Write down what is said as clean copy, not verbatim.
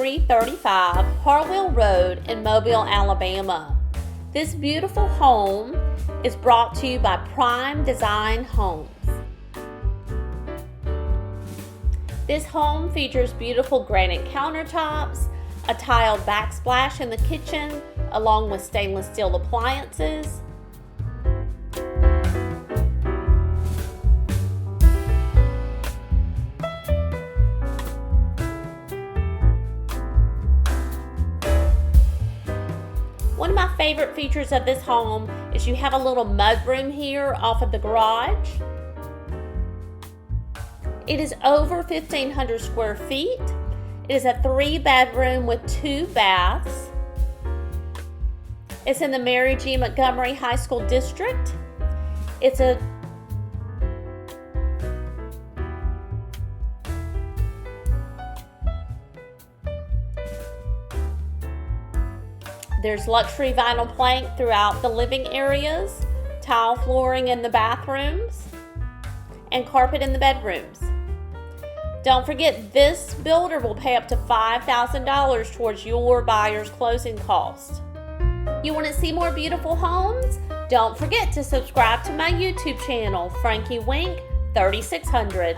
2335 Harwell Road in Mobile, Alabama. This beautiful home is brought to you by Prime Design Homes. This home features beautiful granite countertops, a tiled backsplash in the kitchen, along with stainless steel appliances. One of my favorite features of this home is you have a little mudroom here off of the garage. It is over 1,500 square feet. It is a 3-bedroom with 2 baths. It's in the Mary G. Montgomery High School District. There's luxury vinyl plank throughout the living areas, tile flooring in the bathrooms, and carpet in the bedrooms. Don't forget, this builder will pay up to $5,000 towards your buyer's closing cost. You want to see more beautiful homes? Don't forget to subscribe to my YouTube channel, Frankie Wink 3600.